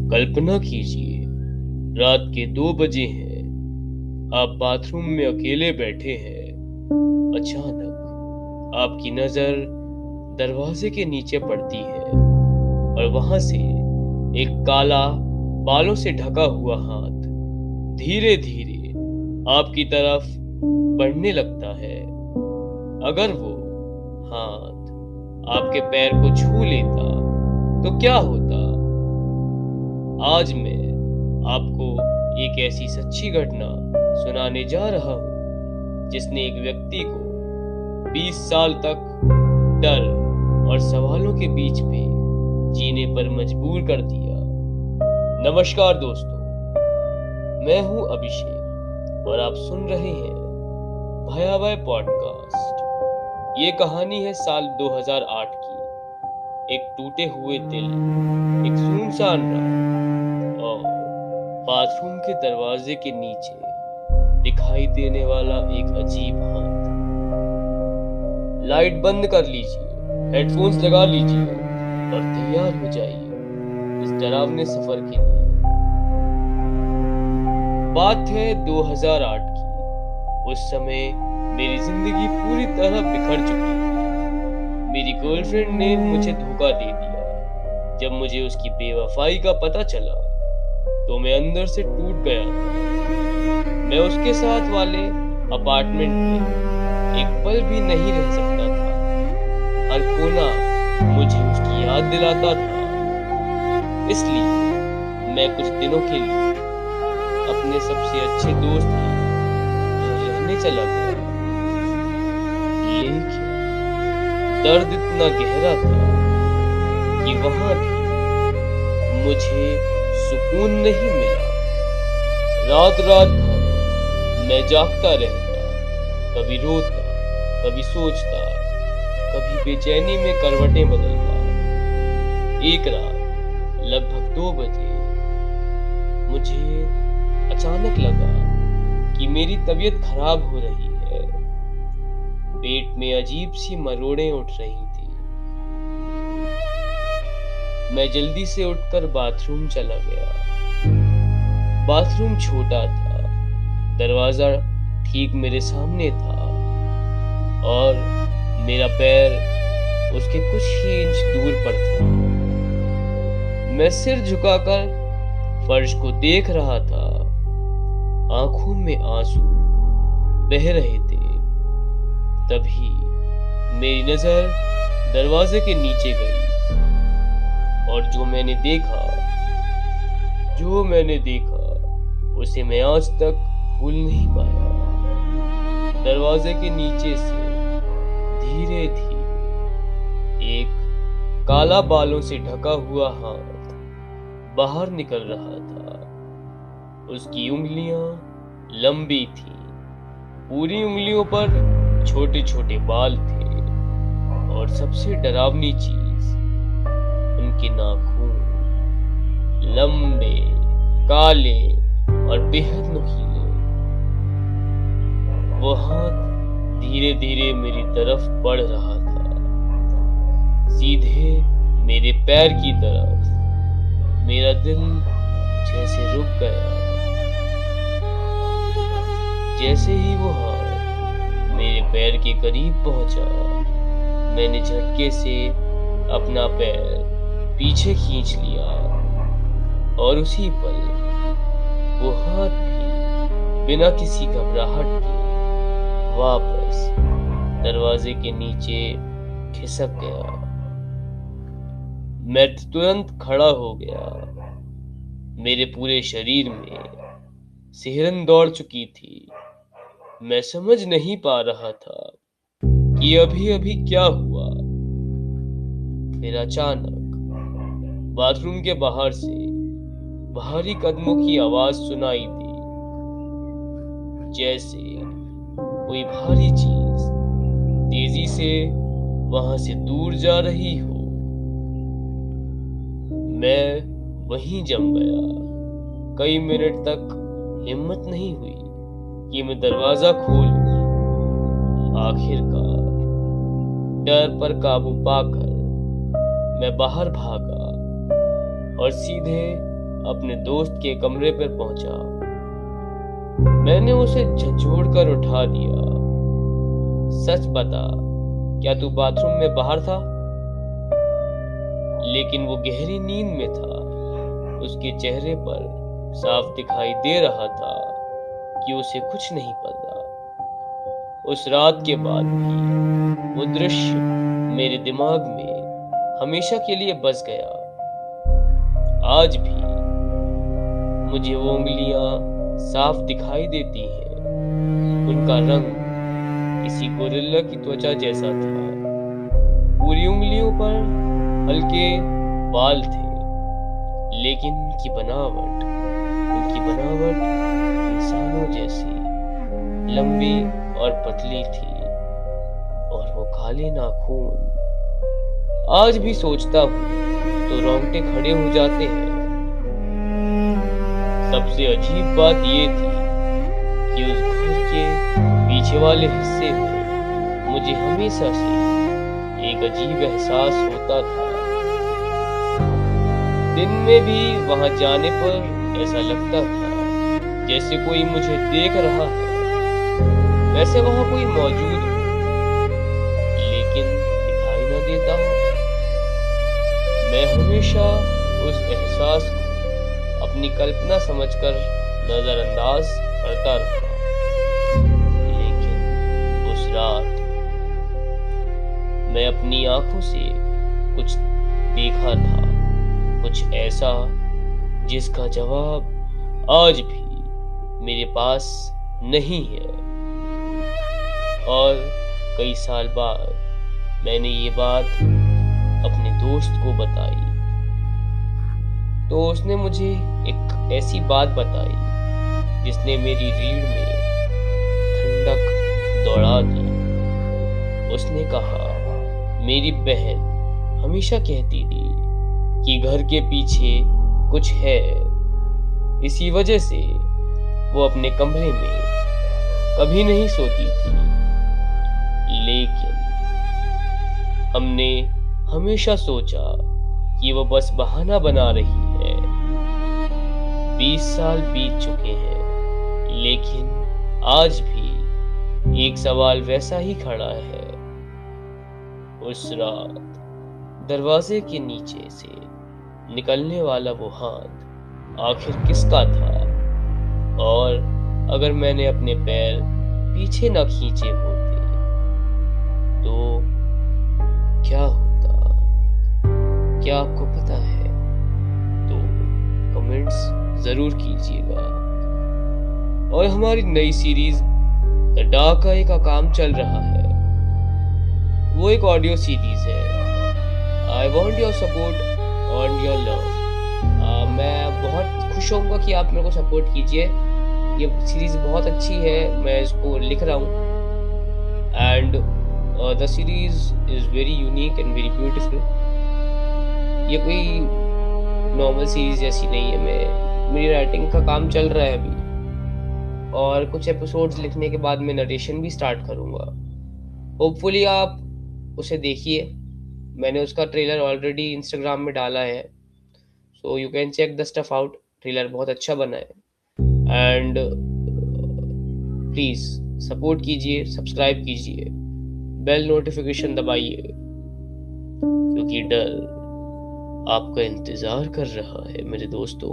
कल्पना कीजिए, रात के 2 बजे हैं। आप बाथरूम में अकेले बैठे हैं। अचानक आपकी नजर दरवाजे के नीचे पड़ती है और वहां से एक काला बालों से ढका हुआ हाथ धीरे धीरे आपकी तरफ बढ़ने लगता है। अगर वो हाथ आपके पैर को छू लेता तो क्या होता? आज मैं आपको एक ऐसी सच्ची घटना सुनाने जा रहा हूं जिसने एक व्यक्ति को 20 साल तक डर और सवालों के बीच में जीने पर मजबूर कर दिया। नमस्कार दोस्तों, मैं हूं अभिषेक और आप सुन रहे हैं भयावह पॉडकास्ट। ये कहानी है साल 2008 की। एक टूटे हुए दिल, एक सुनसान रात और बाथरूम के दरवाजे के नीचे दिखाई देने वाला एक अजीब हाथ। लाइट बंद कर लीजिए, हेडफोन्स लगा लीजिए और तैयार हो जाइए इस डरावने सफर के लिए। बात है 2008 की। उस समय मेरी जिंदगी पूरी तरह बिखर चुकी थी। मेरी गर्लफ्रेंड ने मुझे धोखा दे दिया। जब मुझे उसकी बेवफाई का पता चला तो मैं अंदर से टूट गया था। मैं उसके साथ वाले अपार्टमेंट में एक पल भी नहीं रह सकता था। हर कोना मुझे उसकी याद दिलाता था। इसलिए मैं कुछ दिनों के लिए अपने सबसे अच्छे दोस्त के घर रहने चला गया। लेकिन दर्द इतना गहरा था कि वहां भी मुझे सुकून नहीं मिला। रात रात भर मैं जागता रहता, कभी रोता, कभी सोचता, कभी बेचैनी में करवटें बदलता। एक रात लगभग 2 बजे मुझे अचानक लगा कि मेरी तबीयत खराब हो रही है। पेट में अजीब सी मरोड़ें उठ रही थी। मैं जल्दी से उठकर बाथरूम चला गया। बाथरूम छोटा था, दरवाजा ठीक मेरे सामने था और मेरा पैर उसके कुछ ही इंच दूर पर था। मैं सिर झुकाकर फर्श को देख रहा था। आंखों में आंसू बह रहे थे। तभी मेरी नजर दरवाजे के नीचे गई और जो मैंने देखा उसे मैं आज तक भूल नहीं पाया। दरवाजे के नीचे से धीरे धीरे एक काला बालों से ढका हुआ हाथ बाहर निकल रहा था। उसकी उंगलियां लंबी थी। पूरी उंगलियों पर छोटे छोटे बाल थे और सबसे डरावनी चीज, उनके नाखून लंबे, काले और बेहद नुकीले। वो हाथ धीरे धीरे मेरी तरफ बढ़ रहा था, सीधे मेरे पैर की तरफ। मेरा दिल जैसे रुक गया। जैसे ही वो हाथ मेरे पैर के करीब पहुंचा, मैंने झटके से अपना पैर पीछे खींच लिया और उसी पल वो हाथ भी बिना किसी घबराहट के वापस दरवाजे के नीचे खिसक गया। मैं तुरंत खड़ा हो गया। मेरे पूरे शरीर में सिहरन दौड़ चुकी थी। मैं समझ नहीं पा रहा था कि अभी अभी क्या हुआ। फिर अचानक बाथरूम के बाहर से भारी कदमों की आवाज सुनाई दी, जैसे कोई भारी चीज तेजी से वहां से दूर जा रही हो। मैं वहीं जम गया। कई मिनट तक हिम्मत नहीं हुई कि मैं दरवाजा खोलूं। आखिरकार डर पर काबू पाकर मैं बाहर भागा और सीधे अपने दोस्त के कमरे पर पहुंचा। मैंने उसे झंझोड़कर उठा दिया। सच बता, क्या तू बाथरूम में बाहर था? लेकिन वो गहरी नींद में था। उसके चेहरे पर साफ दिखाई दे रहा था कि उसे कुछ नहीं पता। उस रात के बाद भी वो दृश्य मेरे दिमाग में हमेशा के लिए बस गया। आज भी मुझे वो उंगलियां साफ दिखाई देती हैं। उनका रंग किसी गोरिल्ला की त्वचा जैसा था। पूरी उंगलियों पर हल्के बाल थे, लेकिन उनकी बनावट इंसानों जैसी लंबी और पतली थी। और वो काले नाखून, आज भी सोचता हूँ तो रोंगटे खड़े हो जाते हैं। सबसे अजीब बात ये थी कि उस घर के पीछे वाले हिस्से में मुझे हमेशा से एक अजीब एहसास होता था। दिन में भी वहां जाने पर ऐसा लगता था जैसे कोई मुझे देख रहा है, वैसे वहां कोई मौजूद हो, लेकिन दिखाई न देता हो। मैं हमेशा उस एहसास को अपनी कल्पना समझकर नजरअंदाज करता रहा। लेकिन उस रात मैं अपनी आंखों से कुछ देखा था, कुछ ऐसा जिसका जवाब आज भी मेरे पास नहीं है। और कई साल बाद मैंने ये बात अपने दोस्त को बताई, तो उसने मुझे एक ऐसी बात बताई जिसने मेरी रीढ़ में ठंडक दौड़ा दी। उसने कहा, मेरी बहन हमेशा कहती थी कि घर के पीछे कुछ है। इसी वजह से वो अपने कमरे में कभी नहीं सोती थी। लेकिन हमने हमेशा सोचा कि वो बस बहाना बना रही है। 20 साल बीत चुके हैं, लेकिन आज भी एक सवाल वैसा ही खड़ा है। उस रात दरवाजे के नीचे से निकलने वाला वो हाथ आखिर किसका था? और अगर मैंने अपने पैर पीछे न खींचे होते तो क्या होता? क्या आपको पता है? तो कमेंट्स जरूर कीजिएगा। और हमारी नई सीरीज द डार्क आई का काम चल रहा है। वो एक ऑडियो सीरीज है। आई वॉन्ट योर सपोर्ट और योर लव। मैं बहुत खुश होऊंगा कि आप मेरे को सपोर्ट कीजिए। ये सीरीज बहुत अच्छी है, मैं इसको लिख रहा हूँ। And the series is very unique and very beautiful. ये कोई नॉर्मल सीरीज जैसी नहीं है। मेरी राइटिंग का काम चल रहा है अभी, और कुछ एपिसोड्स लिखने के बाद मैं नरेशन भी स्टार्ट करूँगा। होपफुली आप उसे देखिए। मैंने उसका ट्रेलर ऑलरेडी इंस्टाग्राम में डाला है, so you can check the stuff out. Trailer बहुत अच्छा बना है। एंड प्लीज सपोर्ट कीजिए, सब्सक्राइब कीजिए, बेल नोटिफिकेशन दबाइए, क्योंकि डर आपका इंतजार कर रहा है मेरे दोस्तों।